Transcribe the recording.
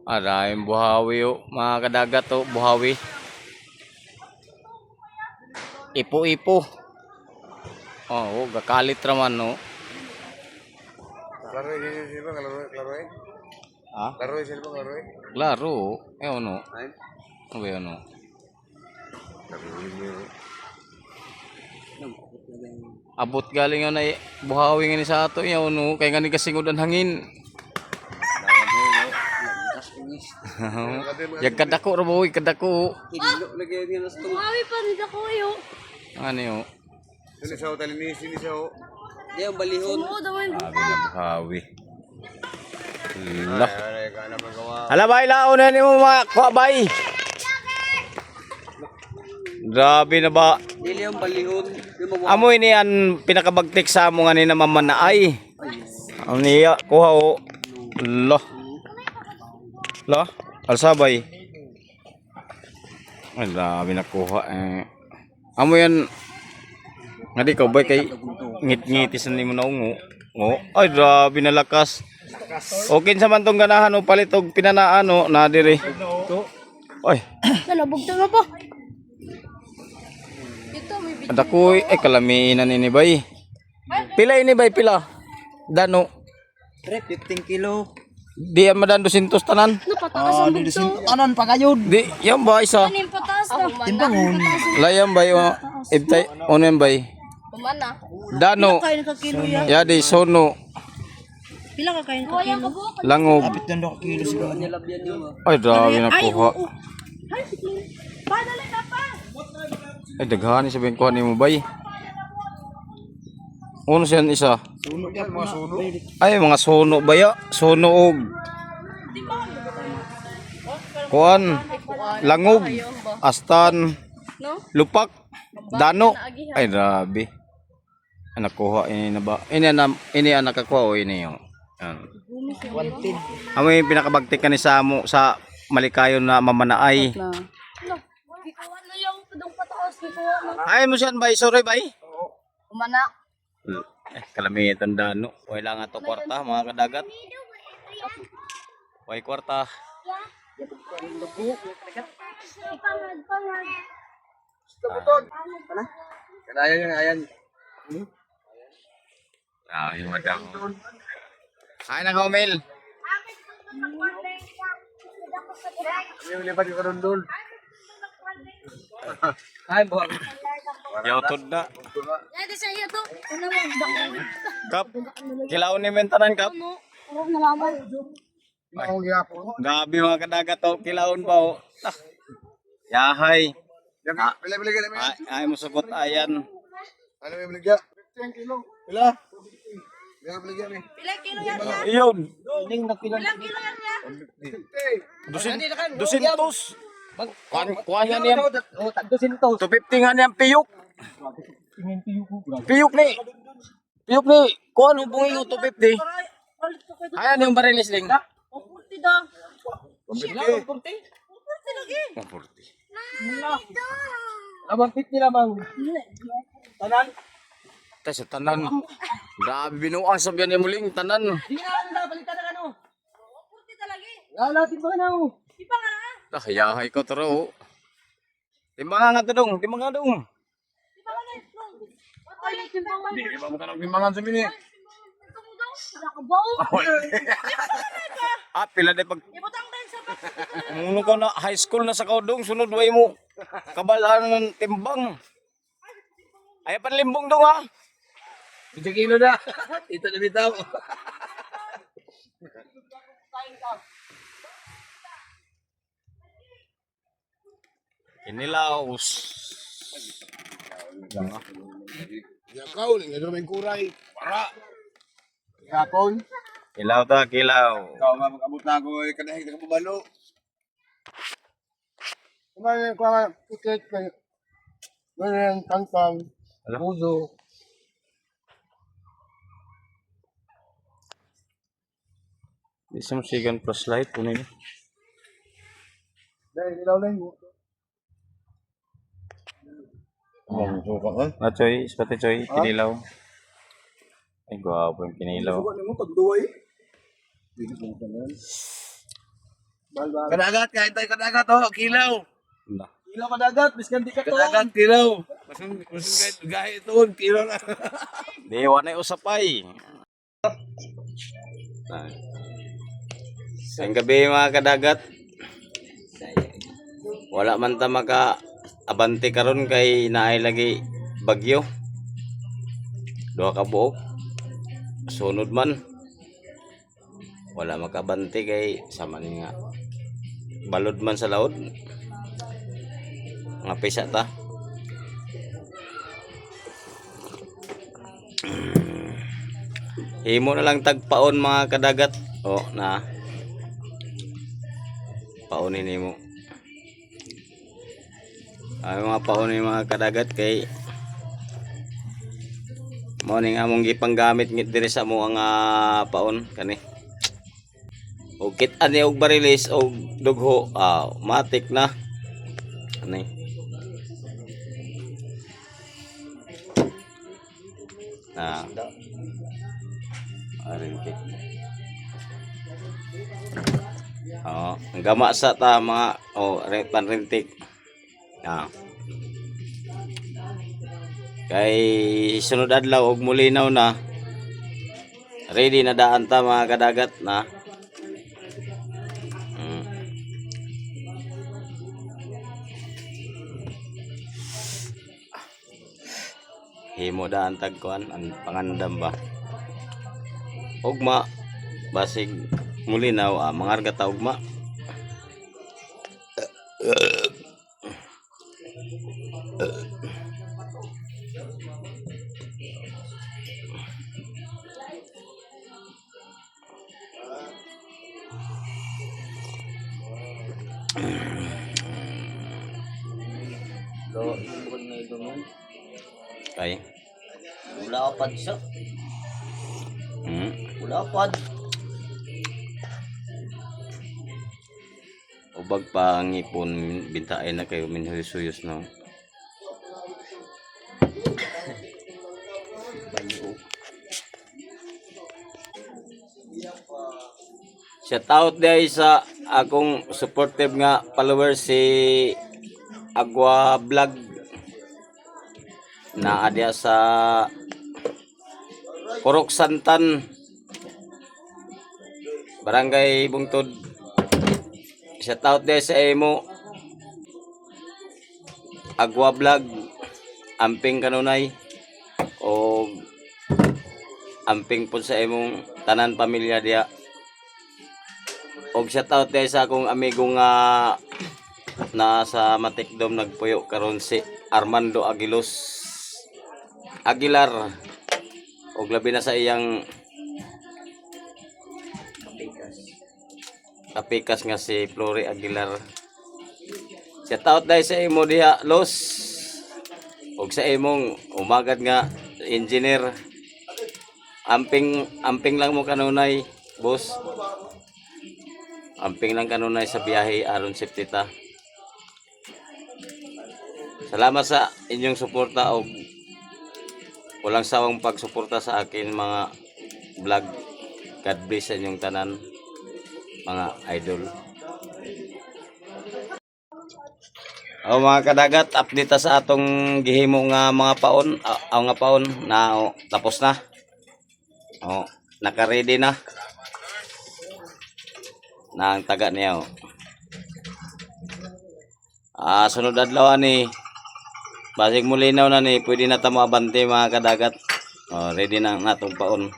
Maraming buhawi o. Mga kadagat o, buhawi. Ipo-ipo. Oh, gakalit raman no. Klaro ini sila, klaro eh. Ha? Klaro sila, klaro eh. Klaro. Eh ano? Ano ano? Abot galing nga na buhawi nga ni sa ato ya no. Kaya nga ni kasingod ang hangin. Yang kadako ra boy, kadako. Buhawi pa rin ako yo. Ano yo? Sini sa hotel ini, sini sa ho. Dia ang balihon. Oo daw yung Sabi na buhawi. Lah. Kana magawa. Hala bay, laon na ni mo mga kabay. Grabe na ba? Dili ang balihon. Amoy ni an pinakabagtik sa amo nga ni na mamanaay. Ano niya kuha o. Lah. Lah, alsabay. Ay, grabe na kuha eh. Amo yan. Nga di ka ba kay ngit-ngitis na mo na ungo. Oh, ay grabe na lakas. Okay sa man tong ganahan o palit og pinanaan o na diri. Oy, nalabog na po. Ito may video. ada ko ay kalamiin na ni bay. Pila ini bay pila? Dano. 15 kilo. Di yan madan 200 tanan. Napataas ang bugto. Anan pagayod. Di, yan ba isa? Ano yung pataas na? Timbangon. Layang bay o ibtay ono yan bay. Kumana. Dano. Kain ka kilo yan. Yadi sono Pila ka kain ka kilo? langog. Kapit na kilo siguro. Nilabyan niyo. Ay grabe na kuha. Ay, padala na pa. Ay daghan ni sabihin kuha nimo bay. Uno siyan isa. Suno yan, mga suno. Ay mga sono baya, sono og kuan langog, astan, No? lupak, dano. Ay grabe. Anak kuha ini na ba? Ini ang nakakuha o ini yo. Yan. Amo yung pinakabagtik ka ni Samo sa malikayon na mamanaay. No. Gikawan na yung padong pataas. Gikawan na. Ay mo siyan bay, sorry bay. Kumana. Kalamitan dano. Wala nga to kwarta mga kadagat. Way kwarta. Pangad. Kanayan yan, ayan. Ah, yung madam. Ay na Mel. Ano yung lipat yung karundol? Ay, buhak. Yautod na. Ito sa iyo to. Ano mo bako? Kap. Kilaw ni mentanan kap. Ano? Ano nalaman? Ako gyapon. Gabi mga kadagat to. Kilawon pa o. Ah. Yahay. Pila gani. Ay mo sugot ayan. Ano may biligya? 15 kilo. Pila? Pila biligya ni? Pila kilo yan ya? Iyon. Pila kilo yan ya? 200. Kuha niya niyan. 200. 250 nga niyang piyok. Piyok ni. Kuha nung bungi yung 250. Ayan yung barilis ling. Purti daw. 150. Purti lagi. 140. Abang fit nila bang. Tanan. Tay sa tanan. Grabe binuang sabihan niya muling tanan. Di na balikan na ano. Purti talaga. Lalatin ba na ako? Di pa nga na. Yahay ko taro. Timbangan nga to dong. Timbangan dong. Di pa nga na. Ay, timbangan. Di ba mo tanong bimbangan sa bini? Nakabaw. Ah, pila de pag Ibutang din sa muno ka na high school na sa kaudong sunod way mo. Kabalaan ng timbang. Ay panlimbong dong ha. 2 kilo na. Ito na bitaw. Inilaos. Yakaw, nga may kuray. Para. Yapon. Kilaw ta, kilaw. Ikaw nga mag-abot na ako kadahig na kabalo. Kumain ko nga tiket kay ganyan kangkang. Puso. Isang sigan plus light kunin. Dahil ilaw lang mo. Suka ka? Na choy, pati choy, kinilaw. Ay gwapo yung kinilaw. Suka mo pag duway. Dili ko tanan. Kadagat, kain tayo kadagat, oh. Kilaw. Na. Kilaw kadagat, biskan di ka to. Kadagat, kilaw. Masun kahit gahe ito, kilaw na. Di wala usapay. Sayang gabi mga kadagat. Wala man ta maka abante karon kay naay lagi bagyo. Duha ka buok. Sunod man. Wala makabante kay sama ni nga balod man sa laod. Nga pisa ta. Himo na lang tagpaon mga kadagat. O na. Paonin nimo. Ay mga paonin mga kadagat kay mo ning among gipanggamit ngit diri sa mo ang paon kani. Og kit ani og barilis og dugho, matik na. Ani. Na. Arintik. Ang gama sa ta mga panrintik. Kay sunod adlaw og mulinaw na. Ready na daan ta mga kadagat na. Himo daan tagkuan ang pangandam ba. Ugma basig mulinaw mangarga ta ugma. Kay Wala pa siya. Wala pa. ubag pa ang ipon bintaay na kayo minhuyos-huyos no. Shout out day sa akong supportive nga follower si Agua Vlog na adya sa Purok Santan, Barangay Bungtod. Shout out day sa imo Agua Vlog, amping kanunay o amping po sa imong tanan pamilya diya. Og shout out day sa akong amigo nga nasa Matikdom nagpuyo karon si Armando Aguilar. Og labi na sa iyang kapikas nga si Flory Aguilar. Shout out day sa imo diha Los. Og sa imong umagad nga engineer. Amping lang mo kanunay, boss. Amping lang kanunay sa biyahe aron safety ta. Salamat sa inyong suporta o walang sawang pagsuporta sa akin mga vlog. God bless sa inyong tanan mga idol. Mga kadagat, update sa atong gihimo nga mga paon, nga paon na tapos na. Naka-ready na. Na ang taga niya. Sunod adlaw ni basig mulinaw na ni pwede na ta mo abante mga kadagat. Ready na natong paon.